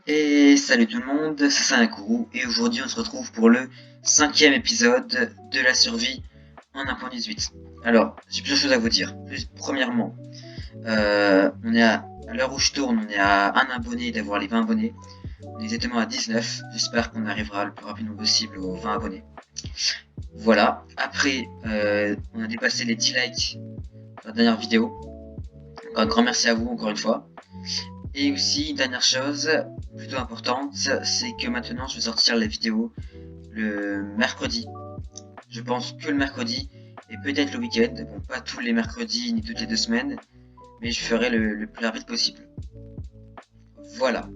Et salut tout le monde, c'est Sanakourou et aujourd'hui on se retrouve pour le 5e épisode de la survie en 1.18. Alors, j'ai plusieurs choses à vous dire. Premièrement, on est à l'heure où je tourne, on est à un abonné d'avoir les 20 abonnés. On est exactement à 19, j'espère qu'on arrivera le plus rapidement possible aux 20 abonnés. Voilà, après on a dépassé les 10 likes sur la dernière vidéo. Donc, un grand merci à vous encore une fois. Et aussi, une dernière chose, plutôt importante, c'est que maintenant je vais sortir les vidéos le mercredi. Je pense que le mercredi et peut-être le week-end. Bon, pas tous les mercredis ni toutes les 2 semaines, mais je ferai le plus rapide possible. Voilà.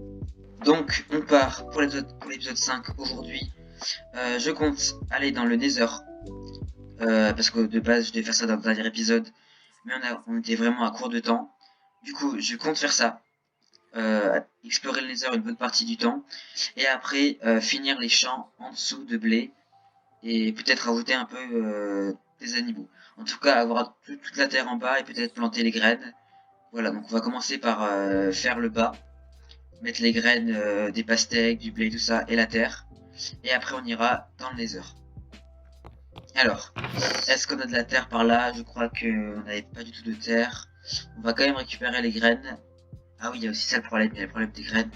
Donc, on part pour l'épisode 5 aujourd'hui. Je compte aller dans le Nether. Parce que de base, je devais faire ça dans le dernier épisode. Mais on était vraiment à court de temps. Du coup, je compte faire ça. Explorer le Nether une bonne partie du temps. Et après, finir les champs en dessous de blé. Et peut-être rajouter un peu des animaux. En tout cas, avoir toute la terre en bas et peut-être planter les graines. Voilà, donc on va commencer par faire le bas. Mettre les graines, des pastèques, du blé, tout ça, et la terre. Et après, on ira dans le Nether. Alors, est-ce qu'on a de la terre par là? Je crois qu'on n'avait pas du tout de terre. On va quand même récupérer les graines. Ah oui, il y a aussi ça le problème, il y a le problème des graines.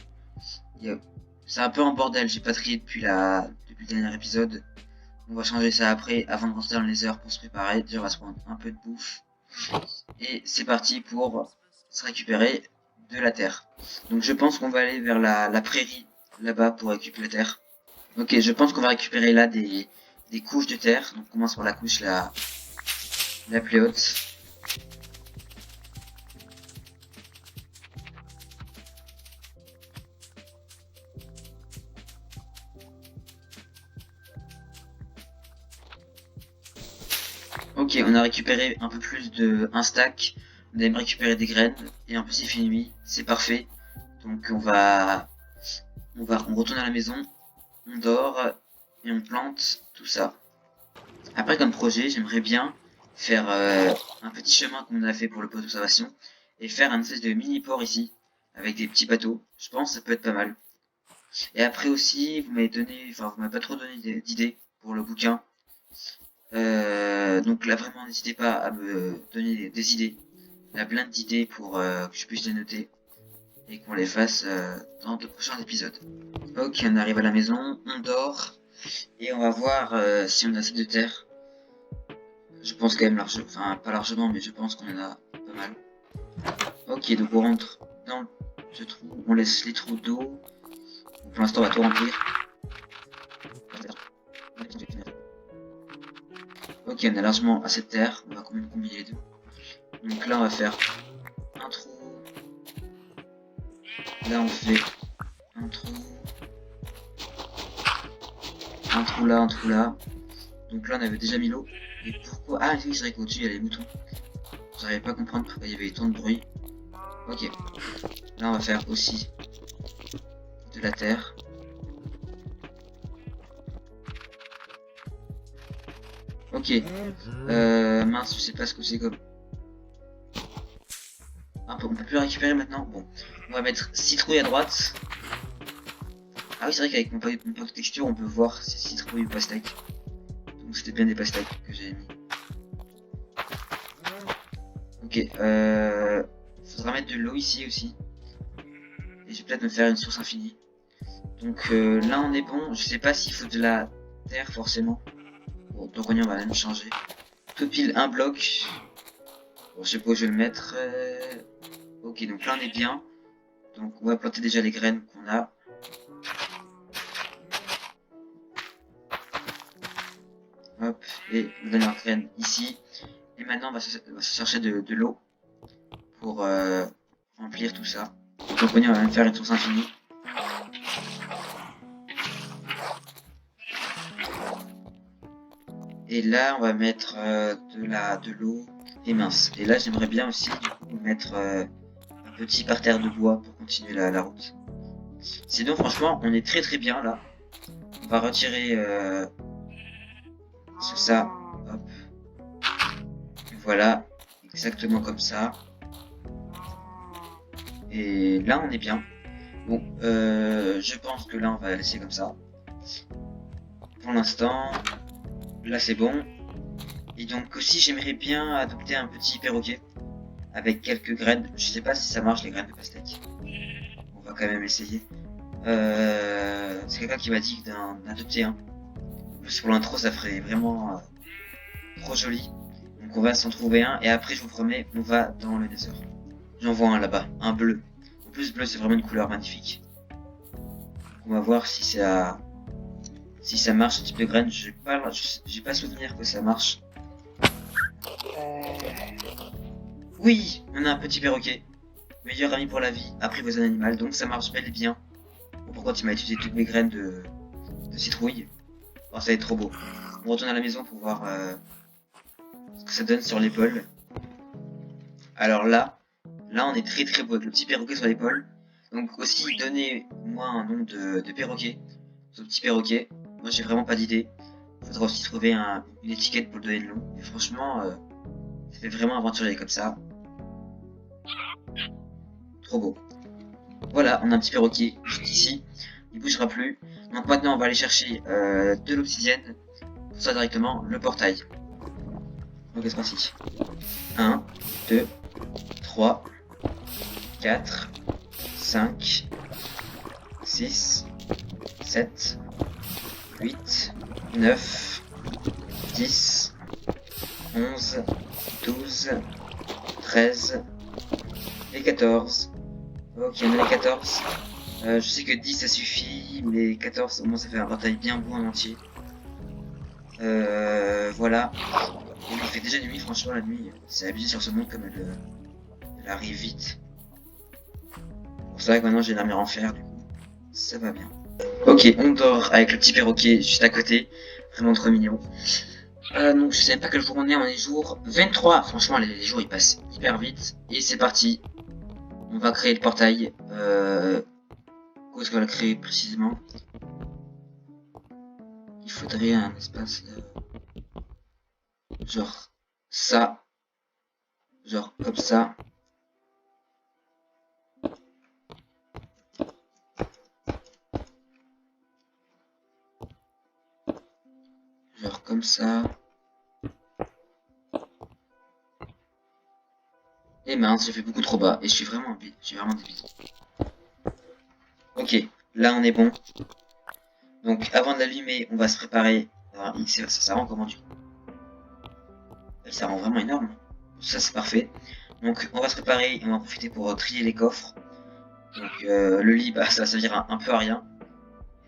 C'est un peu en bordel, j'ai pas trié depuis le dernier épisode. On va changer ça après, avant de rentrer dans les heures pour se préparer. Déjà, on va se prendre un peu de bouffe. Et c'est parti pour se récupérer de la terre. Donc je pense qu'on va aller vers la prairie, là-bas, pour récupérer la terre. Ok, je pense qu'on va récupérer là des couches de terre. Donc on commence par la couche la plus haute. Ok, on a récupéré un peu plus de un stack. On a même récupéré des graines. Et en plus il fait nuit, c'est parfait. Donc on retourne à la maison, on dort et on plante tout ça. Après comme projet, j'aimerais bien faire un petit chemin comme on a fait pour le poste d'observation et faire un espèce de mini port ici avec des petits bateaux. Je pense que ça peut être pas mal. Et après aussi, vous m'avez pas trop donné d'idées pour le bouquin. Donc là vraiment n'hésitez pas à me donner des idées. Il y a plein d'idées pour que je puisse les noter et qu'on les fasse dans de prochains épisodes. Ok, on arrive à la maison, on dort et on va voir si on a assez de terre. Je pense quand même largement, enfin pas largement, mais je pense qu'on en a pas mal. Ok, donc on rentre dans ce trou, on laisse les trous d'eau. Pour l'instant, on va tout remplir. Ok, on a largement assez de terre. On va quand même combiner les deux. Donc là, on va faire un trou. Là, on fait un trou. Un trou là, un trou là. Donc là, on avait déjà mis l'eau. Et pourquoi? Ah, oui, c'est vrai qu'au-dessus, il y a les moutons. J'arrivais pas à comprendre pourquoi il y avait tant de bruit. Ok. Là, on va faire aussi de la terre. Ok. Mince, je sais pas ce que c'est comme. On peut plus récupérer maintenant. Bon. On va mettre citrouille à droite. Ah oui, c'est vrai qu'avec mon pack de texture, on peut voir si c'est citrouille ou pastèque. Donc c'était bien des pastèques que j'ai mis. Ok. Faudra mettre de l'eau ici aussi. Et je vais peut-être me faire une source infinie. Donc là, on est bon. Je sais pas s'il faut de la terre forcément. Bon, donc on va même changer. Tout pile un bloc. Bon, je sais pas où je vais le mettre. Ok, donc là on est bien. Donc on va planter déjà les graines qu'on a. Hop, et la dernière graine ici. Et maintenant on va se chercher de l'eau pour remplir tout ça. Donc on va même faire une source infinie. Et là on va mettre de l'eau et mince. Et là j'aimerais bien aussi du coup mettre un petit parterre de bois pour continuer la route. Sinon franchement on est très très bien là. On va retirer ça. Hop. Voilà, exactement comme ça. Et là on est bien. Bon, je pense que là on va laisser comme ça. Pour l'instant, là c'est bon. Et donc aussi j'aimerais bien adopter un petit perroquet avec quelques graines. Je sais pas si ça marche les graines de pastèque. On va quand même essayer. C'est quelqu'un qui m'a dit d'en adopter un. Parce que pour l'intro ça ferait vraiment trop joli. Donc on va s'en trouver un et après je vous promets on va dans le Nether. J'en vois un là-bas, un bleu. En plus bleu c'est vraiment une couleur magnifique. Donc, on va voir si ça marche ce type de graines. J'ai pas souvenir que ça marche. Oui, on a un petit perroquet. Meilleur ami pour la vie, apprivoise un animal, donc ça marche bel et bien. Bon, pourquoi tu m'as utilisé toutes mes graines de citrouille? Oh, ça va être trop beau. On retourne à la maison pour voir ce que ça donne sur l'épaule. Alors là on est très beau avec le petit perroquet sur l'épaule. Donc aussi, donnez-moi un nom de perroquet. Ce petit perroquet. Moi j'ai vraiment pas d'idée. Il faudra aussi trouver une étiquette pour le donner le nom. Et franchement, ça fait vraiment aventurier comme ça. Trop beau. Voilà, on a un petit perroquet juste ici. Il bougera plus. Donc maintenant on va aller chercher de l'obsidienne. Pour ça directement le portail. Donc c'est parti. 1, 2, 3, 4, 5, 6, 7, 8, 9, 10, 11, 12, 13 et 14. Ok, on a les 14. Je sais que 10 ça suffit, mais 14 au moins ça fait un portail bien beau en entier. Voilà. Et il fait déjà nuit, franchement la nuit, c'est abusé sur ce monde comme elle arrive vite. Pour ça que maintenant j'ai l'armure en fer, du coup, ça va bien. Ok, on dort avec le petit perroquet juste à côté, vraiment trop mignon. Donc je sais pas quel jour on est jour 23, franchement les jours ils passent hyper vite. Et c'est parti, on va créer le portail. Où est-ce qu'on va le créer précisément? Il faudrait un espace genre ça, genre comme ça. Genre comme ça. Et mince, j'ai fait beaucoup trop bas et je suis vraiment débile. Ok, là on est bon. Donc avant de l'allumer, on va se préparer. Alors, ça rend comment du coup? Ça rend vraiment énorme. Ça c'est parfait. Donc on va se préparer et on va en profiter pour trier les coffres. Donc le lit, bah, ça va servir un peu à rien.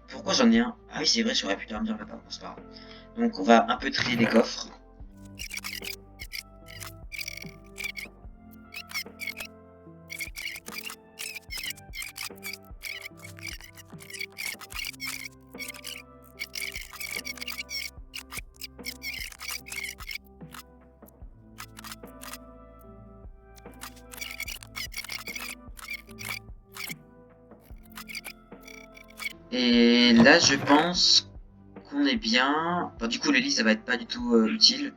Pourquoi j'en ai un? Ah oui c'est vrai, j'aurais pu dormir là-bas, bon, c'est pas grave. Donc on va un peu trier les coffres. Et là je pense qu'on est bien. Enfin, du coup le lit ça va être pas du tout utile.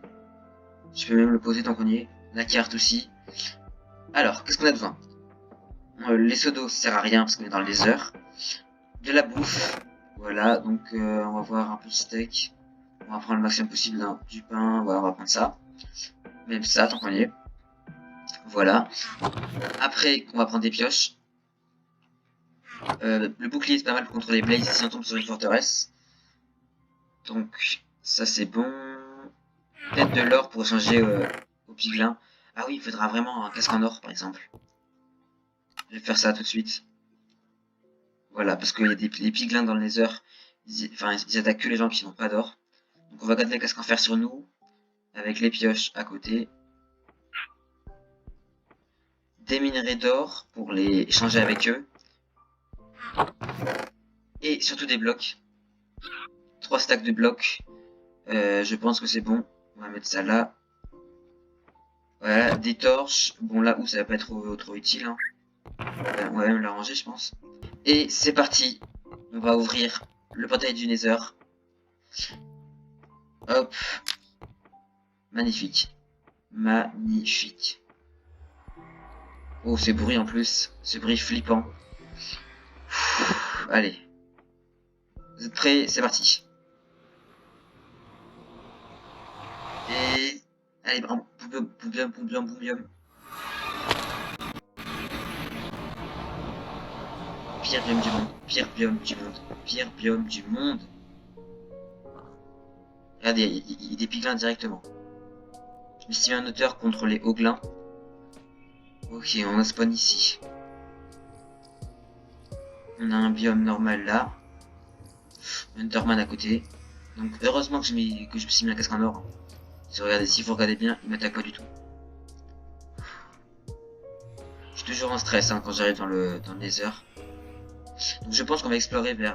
Je peux même le poser tant qu'on y est. La carte aussi. Alors, qu'est-ce qu'on a besoin? Les seaux d'eau ça sert à rien parce qu'on est dans le désert. De la bouffe. Voilà, donc on va voir un peu de steak. On va prendre le maximum possible du pain. Voilà, on va prendre ça. Même ça, tant qu'on y est. Voilà. Après, on va prendre des pioches. Le bouclier c'est pas mal pour contrôler les blazes si on tombe sur une forteresse. Donc, ça c'est bon. Peut-être de l'or pour échanger au piglin. Ah oui, il faudra vraiment un casque en or par exemple. Je vais faire ça tout de suite. Voilà, parce qu'il y a les piglins dans le nether. Ils attaquent que les gens qui n'ont pas d'or. Donc on va garder le casque en fer sur nous. Avec les pioches à côté. Des minerais d'or pour les échanger avec eux. Et surtout des blocs. 3 stacks de blocs. Je pense que c'est bon. On va mettre ça là. Voilà, des torches. Bon là où ça va pas être trop utile. Hein. On va même la ranger je pense. Et c'est parti. On va ouvrir le portail du nether. Hop. Magnifique. Magnifique. Oh, c'est bruit en plus. Ce bruit flippant. allez. Vous êtes prêts? C'est parti. Et... Allez, boum, boum. Pire biome du monde. Pire biome du monde. Pire biome du monde. Regardez, il y a des piglins directement. Je me suis mis un hauteur contre les hoglins. Ok, on a spawn ici. On a un biome normal là. Enderman à côté. Donc heureusement que je me suis mis un casque en or. Si vous regardez bien, il m'attaque pas du tout. Je suis toujours en stress hein, quand j'arrive dans le Nether. Donc je pense qu'on va explorer vers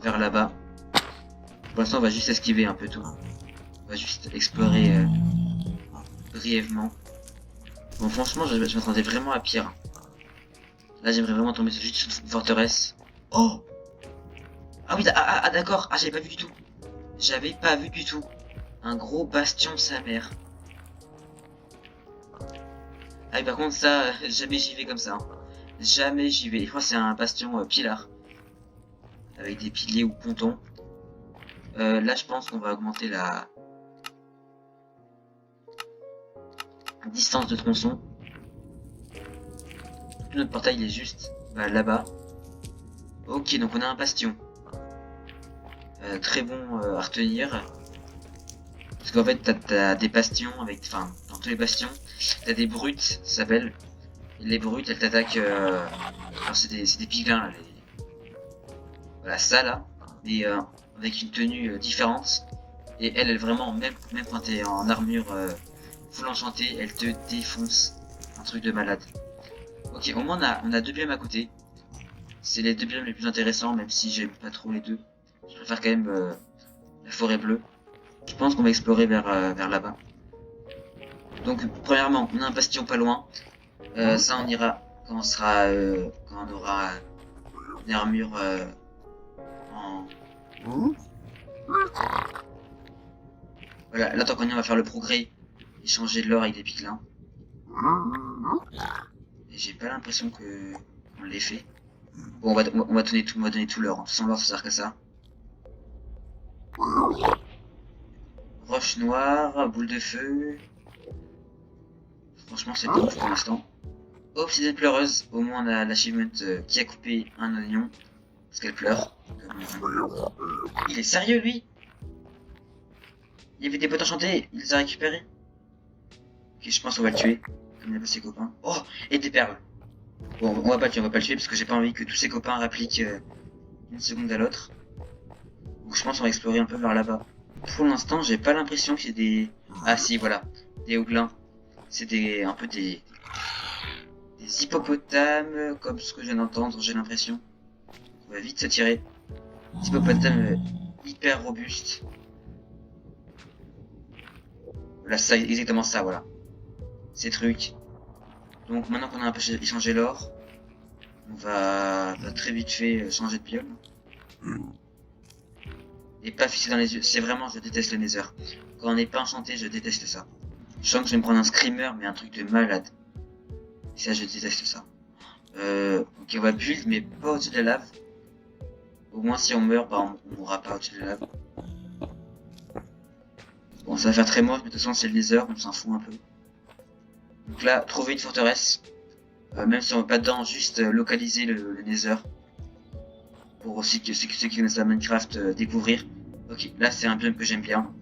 là-bas. Pour l'instant on va juste esquiver un peu tout. On va juste explorer brièvement. Bon franchement je m'attendais vraiment à pire. Là j'aimerais vraiment tomber juste sur une forteresse. Oh! Ah oui d'accord, ah j'avais pas vu du tout. J'avais pas vu du tout. Un gros bastion sa mère. Ah oui par contre ça, jamais j'y vais comme ça. Hein. Jamais j'y vais. Je crois que c'est un bastion pilar. Avec des piliers ou pontons. Là je pense qu'on va augmenter la distance de tronçon. Notre portail il est juste là-bas. Ok donc on a un bastion. Très bon à retenir. Parce qu'en fait t'as des bastions avec. Enfin dans tous les bastions, t'as des brutes, ça s'appelle. Les brutes elles t'attaquent. C'est des piglins là. Voilà ça là. Mais avec une tenue différente. Et elle vraiment, même quand t'es en armure full enchantée, elle te défonce. Un truc de malade. Ok, au moins on a deux biomes à côté. C'est les deux biomes les plus intéressants, même si j'aime pas trop les deux. Je préfère quand même la forêt bleue. Je pense qu'on va explorer vers là-bas. Donc, premièrement, on a un bastion pas loin. Ça, on ira quand on sera, quand on aura une armure en... Voilà, là, tant qu'on y on va faire le progrès. Échanger de l'or avec des piglins. Et j'ai pas l'impression que on l'ait fait. Bon, on va donner tout l'or. De toute façon, l'or, ça sert qu'à ça. Roche noire, boule de feu. Franchement, c'est pas ouf pour l'instant. Obsidienne pleureuse. Au moins, on a l'achievement qui a coupé un oignon. Parce qu'elle pleure. Il est sérieux, lui? Il y avait des potes enchantés, il les a récupérés. Ok, je pense qu'on va le tuer. Comme il a pas ses copains. Oh, et des perles. Bon, on va pas le tuer parce que j'ai pas envie que tous ses copains répliquent une seconde à l'autre. Donc je pense qu'on va explorer un peu vers là-bas. Pour l'instant, j'ai pas l'impression qu'il y ait des... Ah si, voilà. Des hoglins. C'est un peu des hippopotames, comme ce que je viens d'entendre, j'ai l'impression. On va vite se tirer. Des hippopotames hyper robustes. Voilà, ça, exactement ça, voilà. Ces trucs. Donc maintenant qu'on a un peu échangé l'or, on va très vite fait changer de biome. Et pas fixer dans les yeux. C'est vraiment, je déteste le nether. Quand on n'est pas enchanté, je déteste ça. Je sens que je vais me prendre un screamer, mais un truc de malade. Et ça, je déteste ça. Ok, on va build, mais pas au-dessus de la lave. Au moins, si on meurt, bah, on mourra pas au-dessus de la lave. Bon, ça va faire très moche, mais de toute façon, c'est le nether, on s'en fout un peu. Donc là, trouver une forteresse. Même si on va pas dedans, juste localiser le nether. Pour aussi que ceux qui connaissent la Minecraft découvrir. Ok, là, c'est un biome que j'aime bien.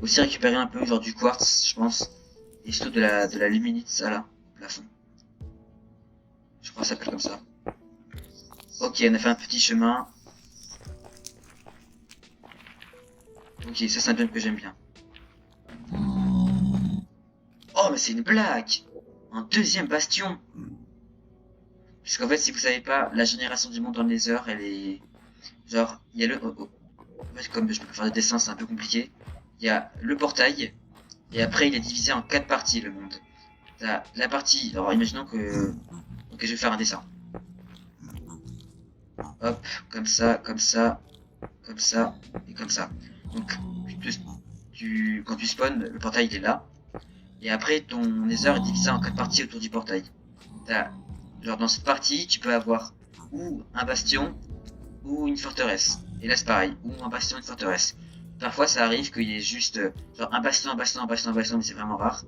Aussi récupérer un peu genre du quartz, je pense. Et surtout de la luminite, ça là, au plafond. Je crois que ça s'appelle comme ça. Ok, on a fait un petit chemin. Ok, ça c'est un biome que j'aime bien. Oh, mais c'est une blague! Un deuxième bastion! Puisqu'en fait, si vous savez pas, la génération du monde dans le Nether, elle est... Genre, il y a le... En fait, comme je peux pas faire de dessin, c'est un peu compliqué. Il y a le portail, et après il est divisé en 4 parties, le monde. T'as la partie... Alors, imaginons que... Ok, je vais faire un dessin. Hop, comme ça, comme ça, comme ça, et comme ça. Donc, quand tu spawns, le portail il est là. Et après, ton nether est divisé en 4 parties autour du portail. T'as genre dans cette partie, tu peux avoir ou un bastion ou une forteresse. Et là c'est pareil, ou un bastion, une forteresse. Parfois ça arrive qu'il y ait juste genre un bastion, un bastion, un bastion, un bastion, mais c'est vraiment rare.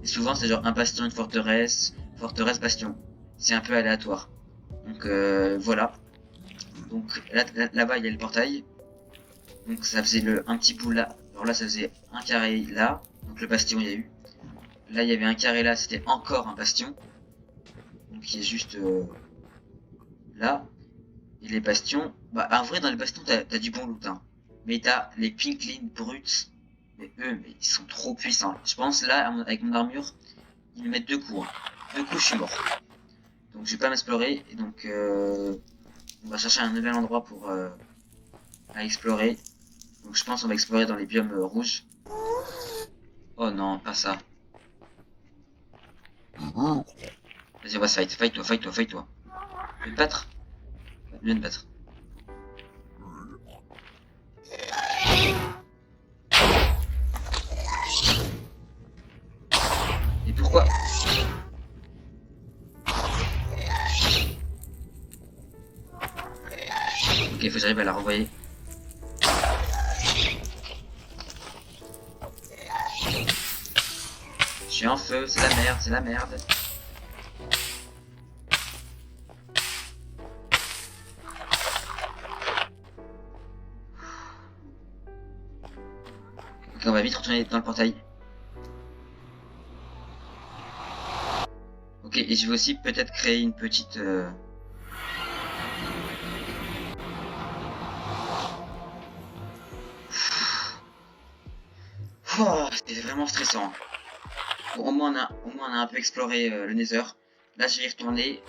Et souvent c'est genre un bastion, une forteresse, forteresse, bastion. C'est un peu aléatoire. Donc voilà. Donc là-bas il y a le portail. Donc ça faisait un petit bout là. Alors là ça faisait un carré là. Donc le bastion il y a eu. Là il y avait un carré là, c'était encore un bastion. Donc qui est juste là. Et les bastions, bah en vrai dans les bastions t'as du bon loot hein. Mais t'as les pinklings brutes. Mais eux, mais ils sont trop puissants. Je pense là, avec mon armure, ils me mettent 2 coups. Hein. 2 coups, je suis mort. Donc je vais pas m'explorer. Et donc on va chercher un nouvel endroit pour à explorer. Donc je pense qu'on va explorer dans les biomes rouges. Oh non, pas ça. Vas-y, on va se fight. Fight toi, fight toi, fight toi. Tu veux te battre? Viens te battre. Et pourquoi? Ok, faut que j'arrive à la renvoyer. Je suis en feu, c'est la merde, c'est la merde. Ok, on va vite retourner dans le portail. Ok, et je vais aussi peut-être créer une petite... Oh, c'était vraiment stressant. Bon, au moins on a un peu exploré le Nether. Là, je vais y retourner.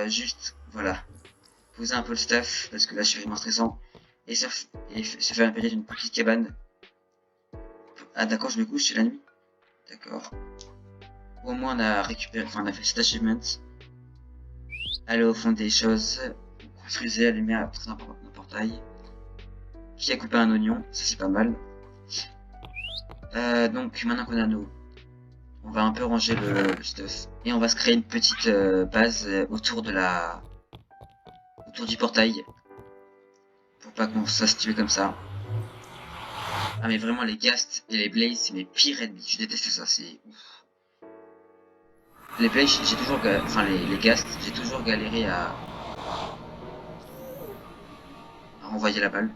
Juste, voilà. Poser un peu le stuff, parce que là, je suis vraiment stressant. Et se faire peut-être une petite cabane. Ah, d'accord, je me couche, c'est la nuit. D'accord. Au moins, on a récupéré, enfin, on a fait cet achievement. Aller au fond des choses. Construisez, allumer un portail. Qui a coupé un oignon, ça c'est pas mal. Donc, maintenant qu'on a nos... On va un peu ranger le stuff. Et on va se créer une petite base autour de la... autour du portail. Pour pas qu'on se fasse tuer comme ça. Ah mais vraiment les ghasts et les blazes c'est mes pires ennemis. Je déteste ça, c'est ouf. Les blazes j'ai toujours enfin les ghasts j'ai toujours galéré à renvoyer la balle.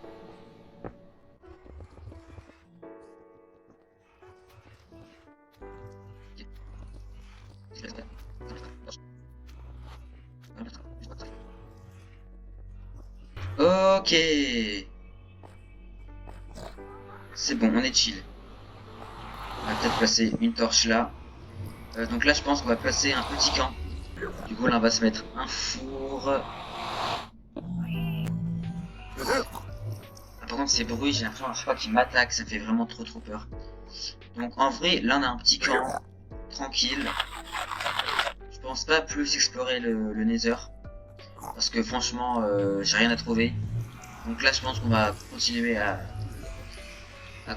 Ok. C'est bon, on est chill. On va peut-être placer une torche là. Donc là je pense qu'on va placer un petit camp. Du coup là on va se mettre un four. Ah, par contre ces bruits j'ai l'impression à chaque fois qu'ils m'attaquent, ça me fait vraiment trop peur. Donc en vrai là on a un petit camp. Tranquille. Je pense pas plus explorer le Nether. Parce que franchement j'ai rien à trouver. Donc là je pense qu'on va continuer à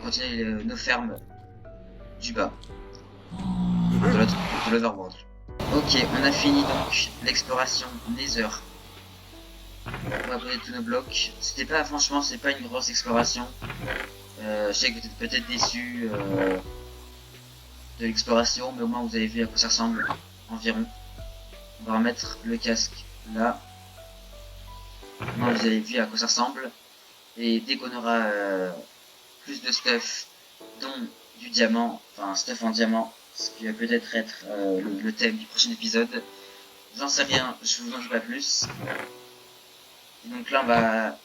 continuer nos fermes du bas. De l'Overworld. Ok, on a fini donc l'exploration Nether. On va poser tous nos blocs. C'était pas, franchement, c'est pas une grosse exploration. Je sais que vous êtes peut-être déçus de l'exploration, mais au moins vous avez vu à quoi ça ressemble environ. On va remettre le casque là. Au moins vous avez vu à quoi ça ressemble. Et dès qu'on aura plus de stuff, dont du diamant, enfin stuff en diamant, ce qui va peut-être être, le thème du prochain épisode. J'en sais rien, je vous en dis pas plus. Et donc là on va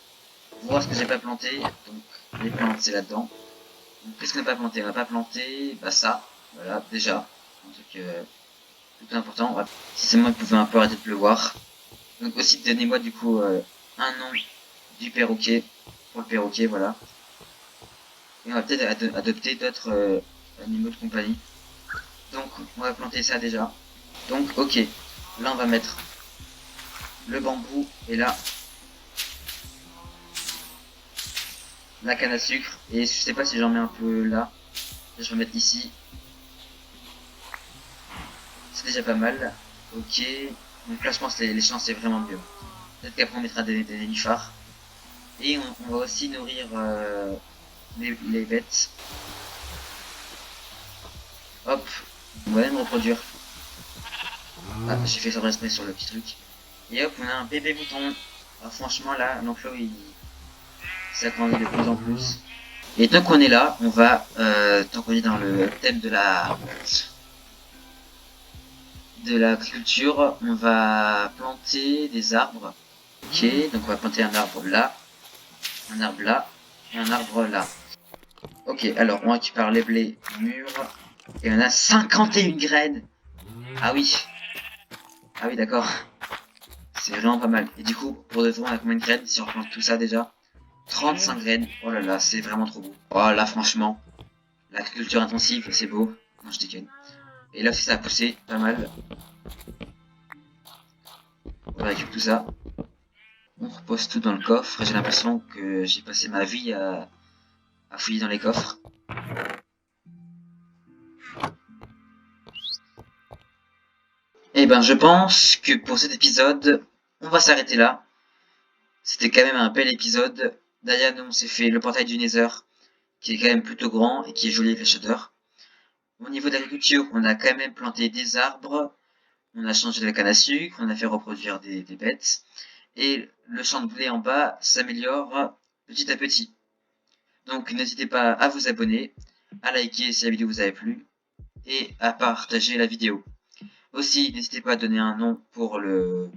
voir ce que j'ai pas planté. Donc les plantes c'est là-dedans. Donc qu'est-ce qu'on n'a pas planté? On n'a pas planté bah ça, voilà déjà. Un truc plutôt important. Si c'est moi qui pouvais un peu arrêter de pleuvoir. Donc aussi donnez-moi du coup un nom du perroquet pour le perroquet, voilà. Et on va peut-être adopter d'autres animaux de compagnie. Donc on va planter ça déjà. Donc ok, là on va mettre le bambou et là la canne à sucre. Et je sais pas si j'en mets un peu là. Je vais mettre ici. C'est déjà pas mal. Ok. Donc là, je pense que les chances, c'est vraiment mieux. Peut-être qu'après, on mettra des nénuphars. Et on va aussi nourrir les bêtes. Hop, on va même reproduire. Ah, j'ai fait ça exprès sur le petit truc. Et hop, on a un bébé mouton. Alors franchement, là, l'enclos, il s'agrandit de plus en plus. Et tant qu'on est là, on va, tant qu'on est dans le thème de l'agriculture, on va planter des arbres. Ok, donc on va planter un arbre là, un arbre là, et un arbre là. Ok, alors on récupère les blés mûrs, et on a 51 graines. Ah oui, ah oui d'accord, c'est vraiment pas mal. Et du coup, pour de vrai, on a combien de graines si on plante tout ça déjà? 35 graines, oh là là, c'est vraiment trop beau. Oh là franchement, l'agriculture intensive, c'est beau. Non, je déconne. Et là, si ça a poussé, pas mal. On récupère tout ça. On repose tout dans le coffre. J'ai l'impression que j'ai passé ma vie à fouiller dans les coffres. Et ben, je pense que pour cet épisode, on va s'arrêter là. C'était quand même un bel épisode. Derrière nous, on s'est fait le portail du Nether, qui est quand même plutôt grand et qui est joli avec les shaders. Au niveau de l'agriculture, on a quand même planté des arbres. On a changé de la canne à sucre. On a fait reproduire des bêtes. Et le champ de blé en bas s'améliore petit à petit. Donc n'hésitez pas à vous abonner, à liker si la vidéo vous a plu, et à partager la vidéo. Aussi, n'hésitez pas à donner un nom pour le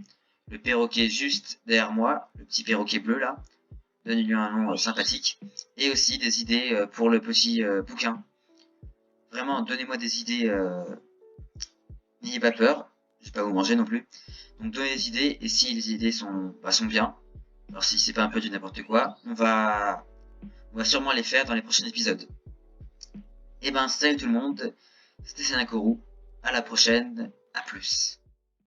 perroquet juste derrière moi, le petit perroquet bleu là. Donnez-lui un nom sympathique. Et aussi des idées pour le petit bouquin. Vraiment, donnez-moi des idées, n'ayez pas peur, je vais pas vous manger non plus. Donc donnez des idées, et si les idées sont bien, alors si c'est pas un peu du n'importe quoi, on va sûrement les faire dans les prochains épisodes. Et ben salut tout le monde, c'était Sanakoru, à la prochaine, à plus.